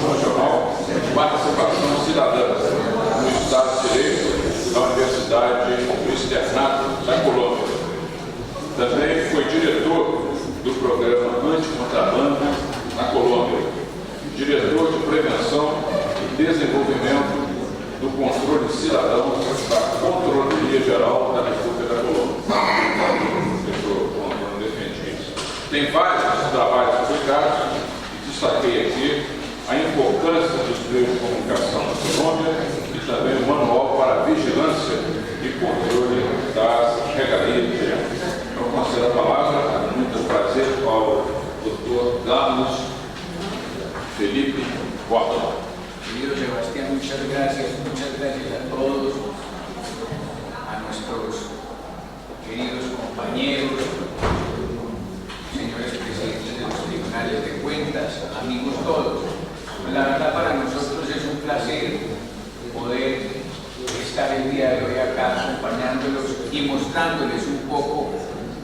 Nacional de Participação Cidadã no Estado de Direito da Universidade do Externato da Colômbia. Também foi diretor do programa Anticontrabando na Colômbia, diretor de Prevenção e Desenvolvimento do Controle Cidadão da Controladoria Geral da República da Colômbia. Tem vários trabalhos publicados e destaquei aqui a importância dos meios de comunicação na Colômbia e também o Manual para a Vigilância e Controle das Regalias. Eu concedo a palavra, muito prazer, ao Dr. Carlos Felipe Borda. Querido Sebastián, muchas gracias a todos, a nuestros queridos compañeros, señores presidentes de los tribunales de cuentas, amigos todos. La verdad, para nosotros es un placer poder estar el día de hoy acá acompañándolos y mostrándoles un poco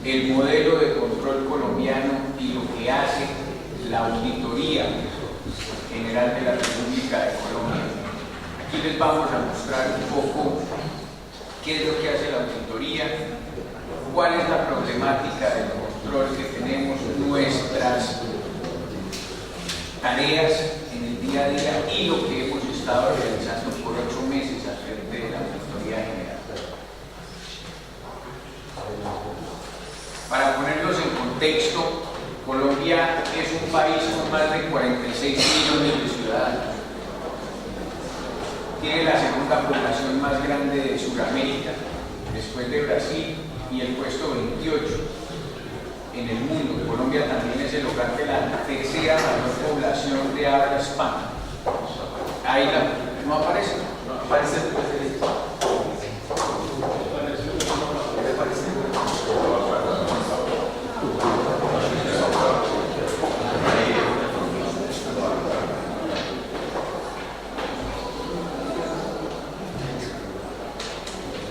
el modelo de control colombiano y lo que hace la Auditoría General de la República de Colombia. Aquí les vamos a mostrar un poco qué es lo que hace la auditoría, cuál es la problemática del control que tenemos, nuestras tareas en el día a día y lo que hemos estado realizando por 8 meses al frente de la Auditoría General. Para ponerlos en contexto, Colombia es un país con más de 46 millones de ciudadanos. Tiene la segunda población más grande de Sudamérica, después de Brasil, y el puesto 28 en el mundo. Colombia también es el hogar de la tercera mayor población de habla hispana. Ahí no aparece. Aparece el presidente.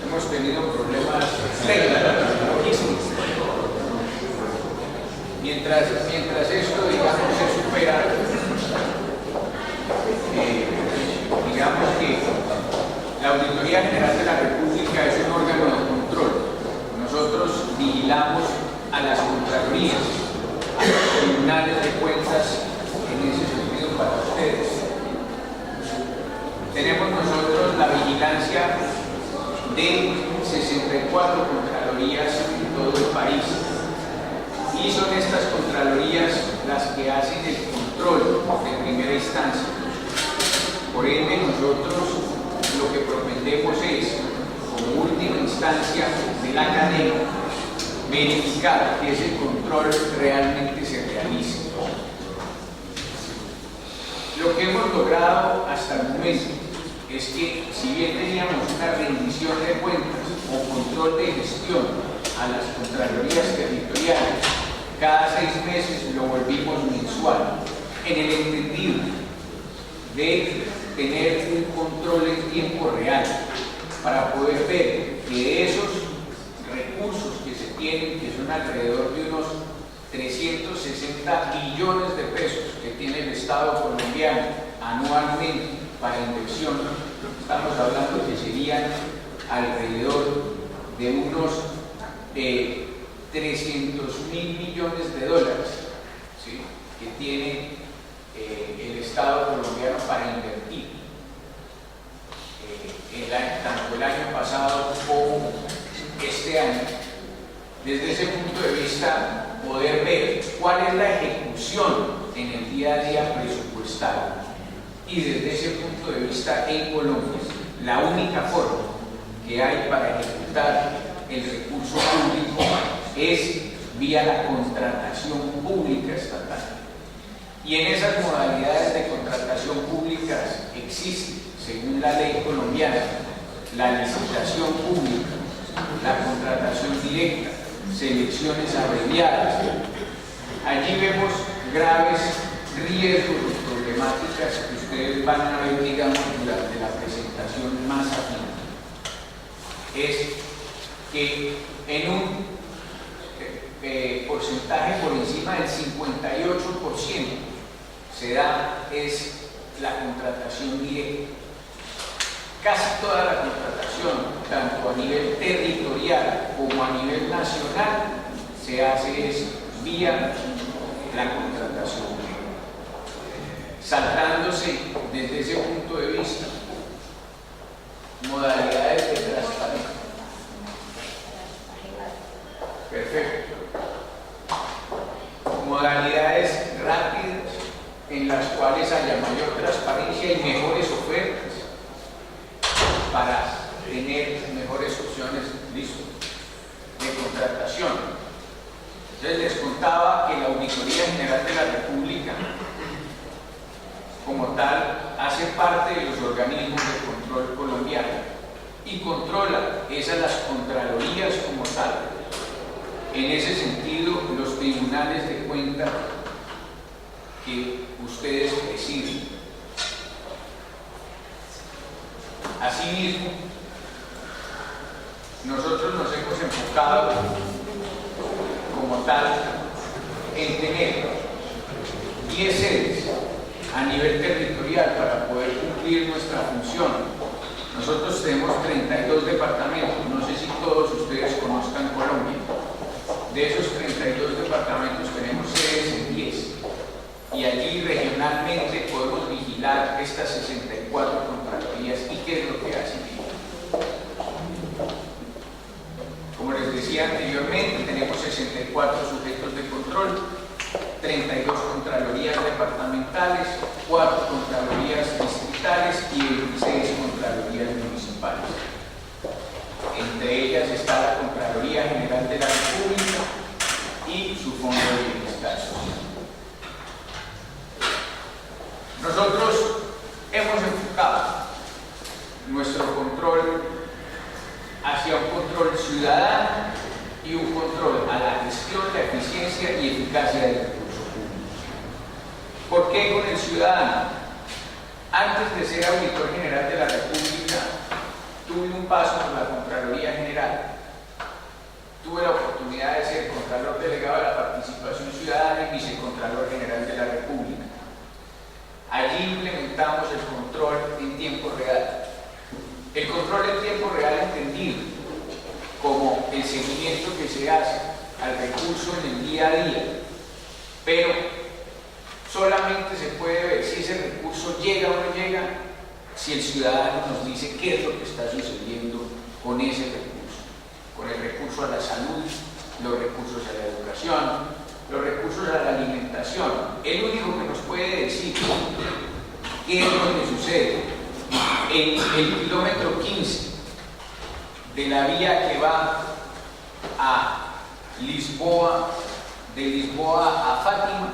Hemos tenido problemas técnicos. Mientras esto, digamos, se supera, digamos que la Auditoría General de la República es un órgano de control. Nosotros vigilamos a las contralorías, a los tribunales de cuentas en ese sentido para ustedes. Tenemos nosotros la vigilancia de 64 contralorías en todo el país. Y son estas contralorías las que hacen el control de primera instancia. Por ende, nosotros lo que pretendemos es, como última instancia de la cadena, verificar que ese control realmente se realice. Lo que hemos logrado hasta el momento es que, si bien teníamos una rendición de cuentas o control de gestión a las contralorías territoriales, cada 6 meses lo volvimos mensual, en el entendido de tener un control en tiempo real para poder ver que esos recursos que se tienen, que son alrededor de unos 360 billones de pesos que tiene el Estado colombiano anualmente para inversión, estamos hablando que serían alrededor de unos 300.000 millones de dólares, ¿sí?, que tiene el Estado colombiano para invertir. Tanto el año pasado como este año. Desde ese punto de vista, poder ver cuál es la ejecución en el día a día presupuestario. Y desde ese punto de vista, en Colombia, la única forma que hay para ejecutar el recurso público es vía la contratación pública estatal. Y en esas modalidades de contratación pública existe, según la ley colombiana, la licitación pública, la contratación directa, selecciones abreviadas. Allí vemos graves riesgos y problemáticas que ustedes van a ver, digamos, durante la presentación más afín. Es que en un porcentaje por encima del 58% se da es la contratación directa. Casi toda la contratación, tanto a nivel territorial como a nivel nacional, se hace vía la contratación directa. Saltándose desde ese punto de vista modalidades de transparencia. Perfecto. Modalidades rápidas en las cuales haya mayor transparencia y mejores ofertas para tener mejores opciones de contratación. Entonces les contaba que la Auditoría General de la República como tal hace parte de los organismos de control colombiano y controla esas las contralorías como tal. En ese sentido, los tribunales de cuentas que ustedes presiden. Asimismo, nosotros nos hemos enfocado como tal en tener 10 sedes a nivel territorial para poder cumplir nuestra función. Nosotros tenemos 32 departamentos, no sé si todos ustedes conozcan Colombia. De esos 32 departamentos tenemos sedes en 10 y allí regionalmente podemos vigilar estas 64 contralorías y qué es lo que hacen. Como les decía anteriormente, tenemos 64 sujetos de control, 32 contralorías departamentales, 4 contralorías distritales y 26 contralorías municipales. Entre ellas está la Contraloría General de la República y su Fondo de Bienestar Social. Nosotros hemos enfocado nuestro control hacia un control ciudadano y un control a la gestión, la eficiencia y eficacia del recurso público. ¿Por qué con el ciudadano? Antes de ser auditor general de la República, tuve un paso por la Contraloría General. Tuve la oportunidad de ser Contralor Delegado de la Participación Ciudadana y Vicecontralor General de la República. Allí implementamos el control en tiempo real. El control en tiempo real entendido como el seguimiento que se hace al recurso en el día a día, pero solamente se puede ver si ese recurso llega o no llega si el ciudadano nos dice qué es lo que está sucediendo con ese recurso, con el recurso a la salud, los recursos a la educación, los recursos a la alimentación. El único que nos puede decir qué es lo que sucede en el kilómetro 15 de la vía que va a Lisboa, de Lisboa a Fátima,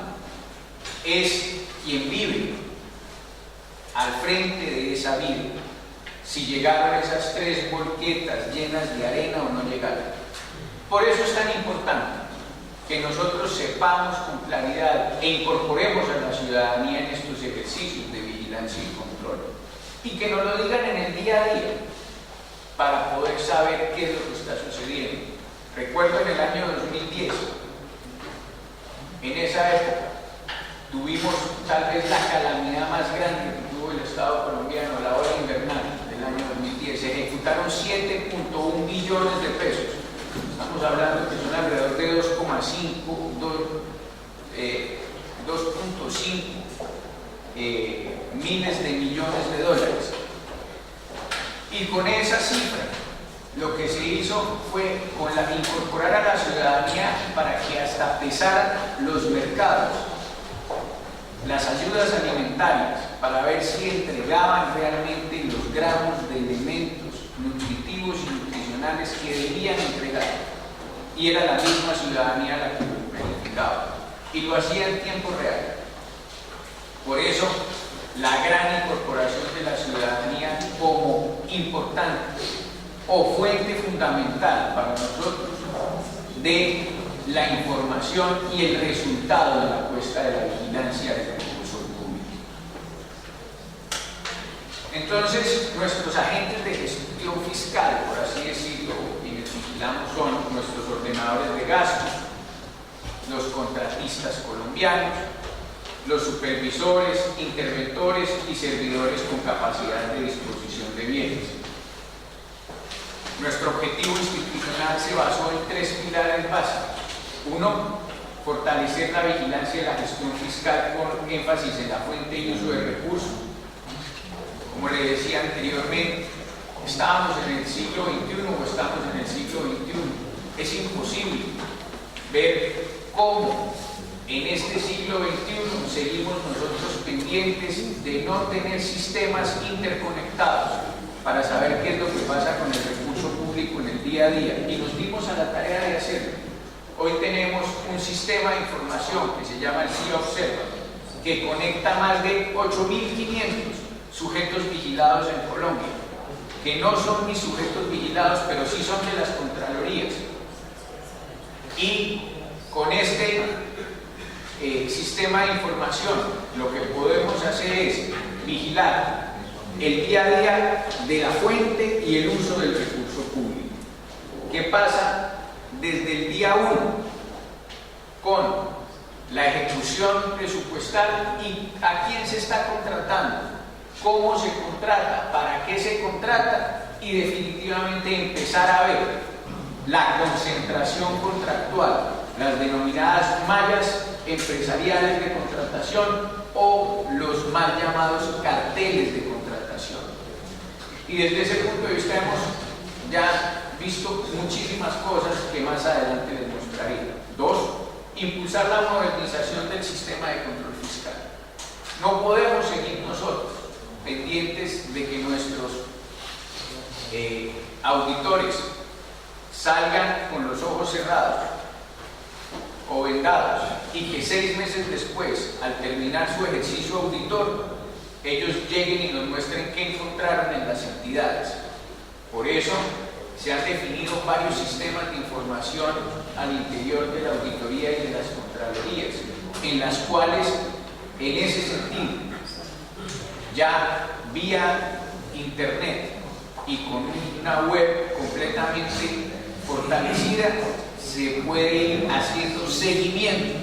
es quien vive al frente de esa vía, si llegaron esas 3 volquetas llenas de arena o no llegaron. Por eso es tan importante que nosotros sepamos con claridad e incorporemos a la ciudadanía en estos ejercicios de vigilancia y control y que nos lo digan en el día a día para poder saber qué es lo que está sucediendo. Recuerdo en el año 2010, en esa época tuvimos tal vez la calamidad más grande que tuvo el Estado colombiano, la ola invernal del año 2010. Se ejecutaron 7.1 billones de pesos. Estamos hablando que son alrededor de 2.5 miles de millones de dólares. Y con esa cifra, lo que se hizo fue incorporar a la ciudadanía para que hasta pesaran los mercados, las ayudas alimentarias, para ver si entregaban realmente los gramos de elementos nutritivos y nutricionales que debían entregar. Y era la misma ciudadanía la que lo verificaba. Y lo hacía en tiempo real. Por eso, la gran incorporación de la ciudadanía como importante o fuente fundamental para nosotros de la información y el resultado de la puesta de la vigilancia del recurso público. Entonces, nuestros agentes de gestión fiscal, por así decirlo, quienes vigilamos son nuestros ordenadores de gastos, los contratistas colombianos, los supervisores, interventores y servidores con capacidad de disposición de bienes. Nuestro objetivo institucional se basó en 3 pilares básicos. 1, fortalecer la vigilancia de la gestión fiscal con énfasis en la fuente y uso de recursos. Como le decía anteriormente, estábamos en el siglo XXI o estamos en el siglo XXI. Es imposible ver cómo en este siglo XXI seguimos nosotros pendientes de no tener sistemas interconectados para saber qué es lo que pasa con el recurso público en el día a día, y nos dimos a la tarea de hacerlo. Hoy tenemos un sistema de información que se llama el CIA Observa, que conecta más de 8.500 sujetos vigilados en Colombia, que no son ni sujetos vigilados, pero sí son de las Contralorías. Y con este sistema de información, lo que podemos hacer es vigilar el día a día de la fuente y el uso del recurso público. ¿Qué pasa desde el día 1 con la ejecución presupuestal y a quién se está contratando, cómo se contrata, para qué se contrata, y definitivamente empezar a ver la concentración contractual, las denominadas mallas empresariales de contratación o los mal llamados carteles de contratación? Y desde ese punto de vista hemos ya visto muchísimas cosas que más adelante les mostraré. 2, impulsar la modernización del sistema de control fiscal. No podemos seguir nosotros pendientes de que nuestros auditores salgan con los ojos cerrados o vendados y que 6 meses después, al terminar su ejercicio auditor, ellos lleguen y nos muestren qué encontraron en las entidades. Por eso se han definido varios sistemas de información al interior de la auditoría y de las contralorías, en las cuales, en ese sentido, ya vía internet y con una web completamente fortalecida, se puede ir haciendo seguimiento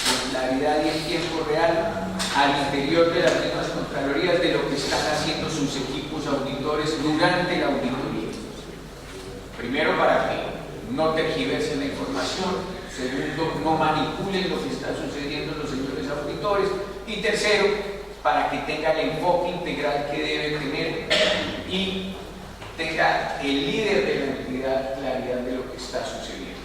con claridad y en tiempo real al interior de las mismas contralorías de lo que están haciendo sus equipos auditores durante la auditoría. Primero, para que no tergiversen la información. Segundo, no manipulen lo que está sucediendo los señores auditores. Y tercero, para que tenga el enfoque integral que debe tener y tenga el líder de la entidad claridad de lo que está sucediendo.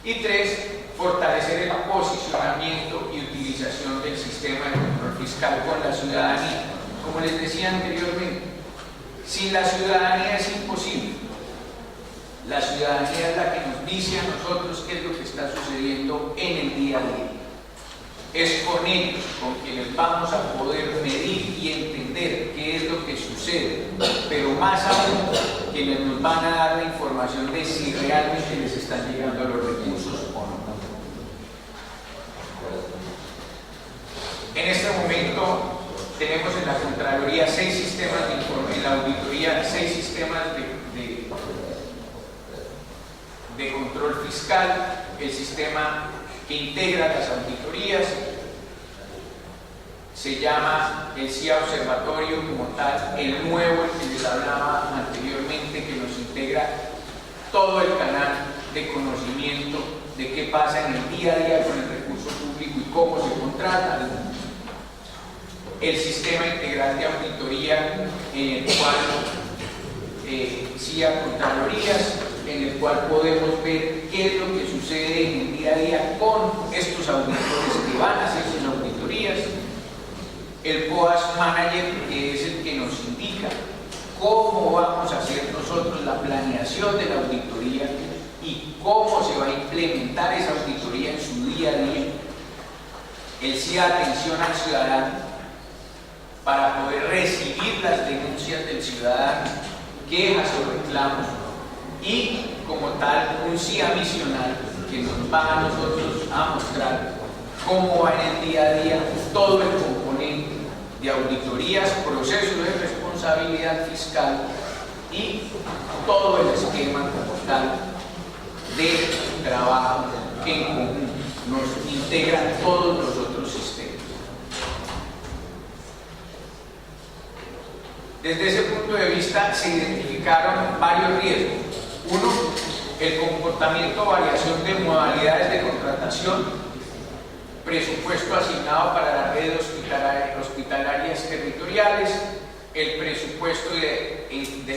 Y 3, fortalecer el posicionamiento y utilización del sistema de control fiscal con la ciudadanía. Como les decía anteriormente, sin la ciudadanía es imposible. La ciudadanía es la que nos dice a nosotros qué es lo que está sucediendo en el día a día. Es con ellos con quienes vamos a poder medir y entender qué es lo que sucede, pero más aún quienes nos van a dar la información de si realmente les están llegando los recursos o no. En este momento tenemos en la Contraloría 6 sistemas de informe, en la auditoría 6 sistemas de control fiscal, el sistema que integra las auditorías se llama el CIA Observatorio como tal, el nuevo, el que les hablaba anteriormente, que nos integra todo el canal de conocimiento de qué pasa en el día a día con el recurso público y cómo se contrata. El sistema integral de auditoría, en el cual CIA Contralorías, en el cual podemos ver qué es lo que sucede en el día a día con estos auditores que van a hacer sus auditorías. El COAS Manager, que es el que nos indica cómo vamos a hacer nosotros la planeación de la auditoría y cómo se va a implementar esa auditoría en su día a día. El CIA Atención al Ciudadano, para poder recibir las denuncias del ciudadano, quejas o reclamos, y como tal un CIA Misional que nos va a nosotros a mostrar cómo va en el día a día todo el componente de auditorías, procesos de responsabilidad fiscal y todo el esquema como tal de trabajo que en común nos integran todos los otros sistemas. Desde ese punto de vista se identificaron varios riesgos. Uno, el comportamiento o variación de modalidades de contratación, presupuesto asignado para las redes hospitalarias territoriales, el presupuesto de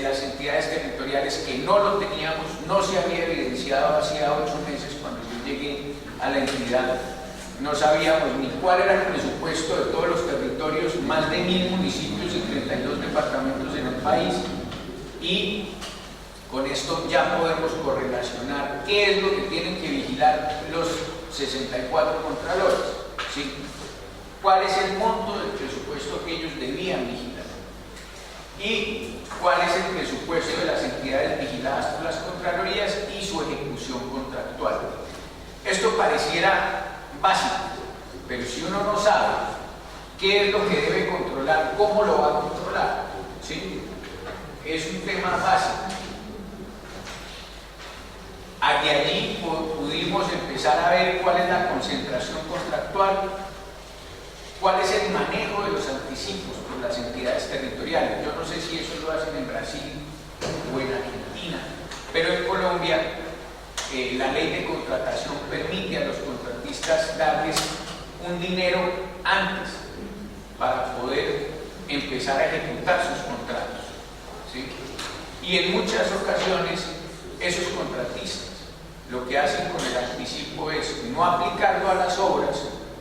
las entidades territoriales que no lo teníamos, no se había evidenciado hacía 8 meses cuando yo llegué a la entidad. No sabíamos ni cuál era el presupuesto de todos los territorios, más de 1000 municipios y 32 departamentos en el país, y con esto ya podemos correlacionar qué es lo que tienen que vigilar los 64 contralores, ¿sí? ¿Cuál es el monto del presupuesto que ellos debían vigilar? Y cuál es el presupuesto de las entidades vigiladas por las contralorías y su ejecución contractual. Esto pareciera básico, pero si uno no sabe qué es lo que debe controlar, cómo lo va a controlar, ¿sí? Es un tema básico. De allí pudimos empezar a ver cuál es la concentración contractual, cuál es el manejo de los anticipos por las entidades territoriales. Yo no sé si eso lo hacen en Brasil o en Argentina, pero en Colombia la ley de contratación permite a los contratistas darles un dinero antes para poder empezar a ejecutar sus contratos, ¿sí? Y en muchas ocasiones esos contratistas lo que hacen con el anticipo es no aplicarlo a las obras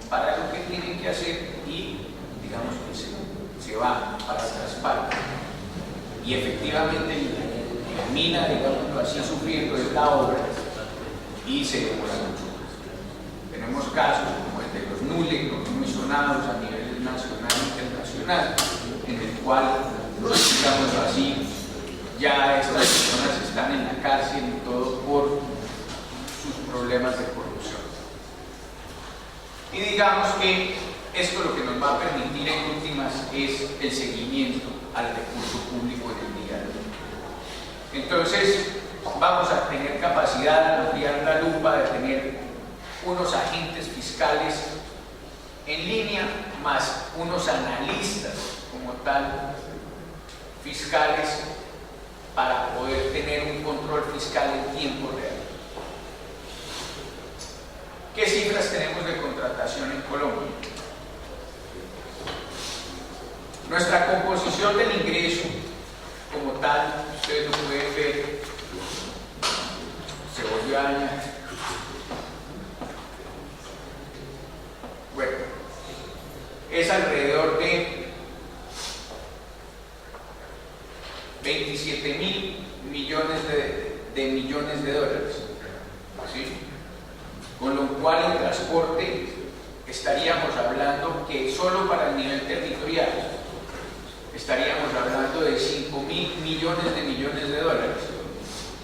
para lo que tienen que hacer y digamos que se va para otras partes y efectivamente termina, digámoslo así, sufriendo de la obra y se demora mucho más. Tenemos casos como el de los NULE, los muy sonados a nivel nacional e internacional, en el cual, digámoslo así, ya estas personas están en la cárcel y todo por sus problemas de corrupción. Y digamos que esto lo que nos va a permitir en últimas es el seguimiento al recurso público en el día de hoy. Entonces vamos a tener capacidad de ampliar la lupa, de tener unos agentes fiscales en línea más unos analistas como tal fiscales para poder tener un control fiscal en tiempo real. ¿Qué cifras tenemos de contratación en Colombia? Nuestra composición del ingreso como tal, ustedes lo pueden ver, se volvió a dañar. Bueno, es alrededor de 27.000 millones de dólares, ¿sí? Con lo cual en transporte estaríamos hablando que solo para el nivel territorial estaríamos hablando de 5.000 millones de dólares,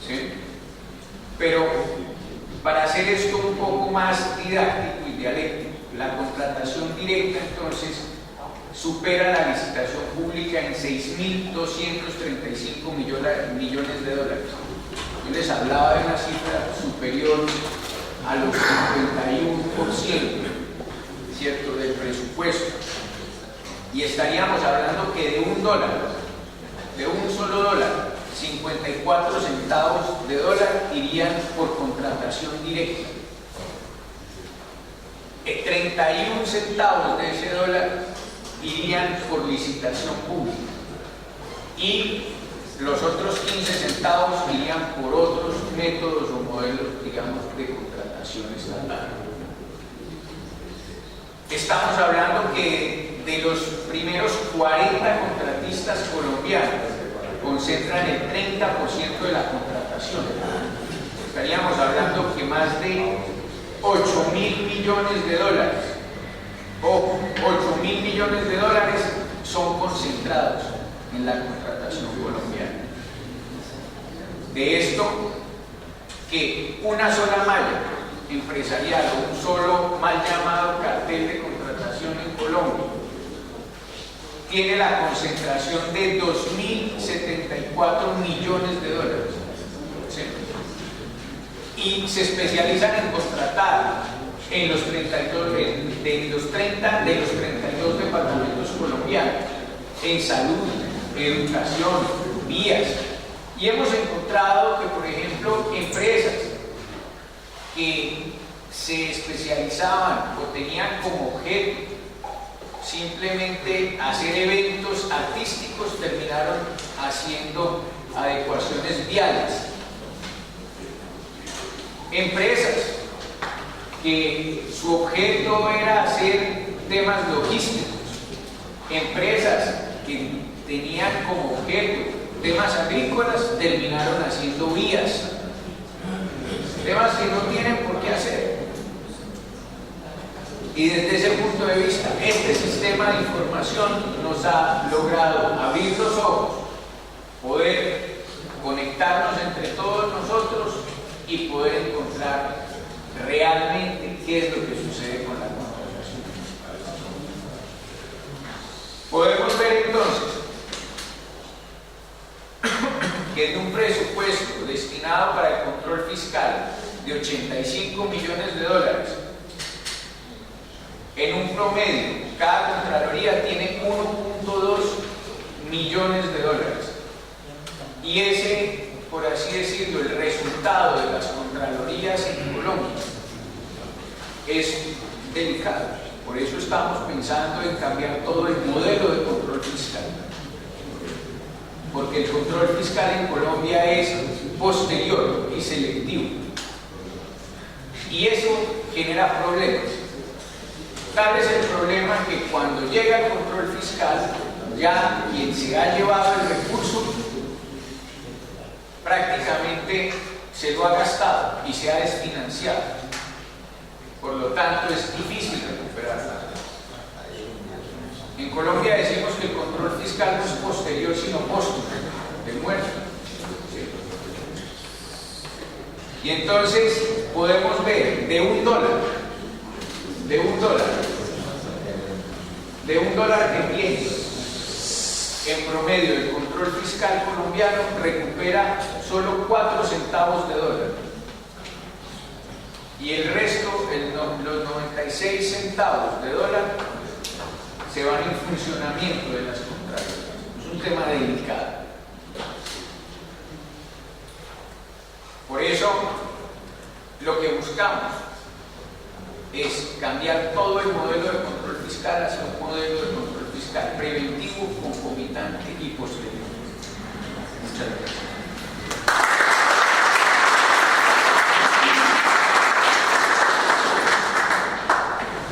¿sí? Pero para hacer esto un poco más didáctico y dialéctico, la contratación directa entonces supera la licitación pública en 6.235 millones de dólares. Yo les hablaba de una cifra superior a los 51%, ¿cierto?, del presupuesto. Y estaríamos hablando que de $1, de un solo dólar, 54 centavos de dólar irían por contratación directa. 31 centavos de ese dólar irían por licitación pública y los otros 15 centavos irían por otros métodos o modelos, digamos, de contratación estatal. Estamos hablando que de los primeros 40 contratistas colombianos concentran el 30% de la contratación. Estaríamos hablando que más de 8.000 millones de dólares o 8.000 millones de dólares son concentrados en la contratación colombiana. De esto, que una sola malla empresarial o un solo mal llamado cartel de contratación en Colombia tiene la concentración de 2.074 millones de dólares, ¿sí? Y se especializan en contratar en los 32 departamentos colombianos, en salud, educación, vías. Y hemos encontrado que, por ejemplo, empresas que se especializaban o tenían como objeto simplemente hacer eventos artísticos terminaron haciendo adecuaciones viales. Empresas que su objeto era hacer temas logísticos, empresas que tenían como objeto temas agrícolas terminaron haciendo vías, temas que no tienen por qué hacer. Y desde ese punto de vista, este sistema de información nos ha logrado abrir los ojos, poder conectarnos entre todos nosotros y poder encontrar realmente qué es lo que sucede con la contratación. Podemos ver entonces que de un presupuesto destinado para el control fiscal de 85 millones de dólares, en un promedio, cada Contraloría tiene 1.2 millones de dólares. Y ese, por así decirlo, el resultado de las Contralorías en Colombia es delicado. Por eso estamos pensando en cambiar todo el modelo de control fiscal. Porque el control fiscal en Colombia es posterior y selectivo. Y eso genera problemas. Tal es el problema que cuando llega el control fiscal, ya quien se ha llevado el recurso prácticamente se lo ha gastado y se ha desfinanciado. Por lo tanto, es difícil recuperarla. En Colombia decimos que el control fiscal no es posterior, sino póstumo, de muerte. Y entonces podemos ver de un dólar que tiene en promedio el control fiscal colombiano recupera solo 4 centavos de dólar. Y el resto, los 96 centavos de dólar, se van en funcionamiento de las contralorías. Es un tema delicado. Por eso, lo que buscamos es cambiar todo el modelo de control fiscal hacia un modelo de control fiscal preventivo, concomitante y posterior. Muchas gracias.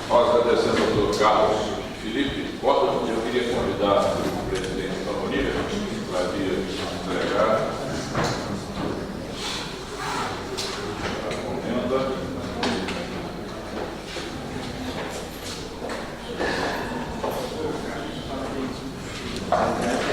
Nós agradecemos ao Dr. Carlos Felipe Cotton. Eu queria convidar o presidente da Moreira para vir entregar a comenda. Gracias.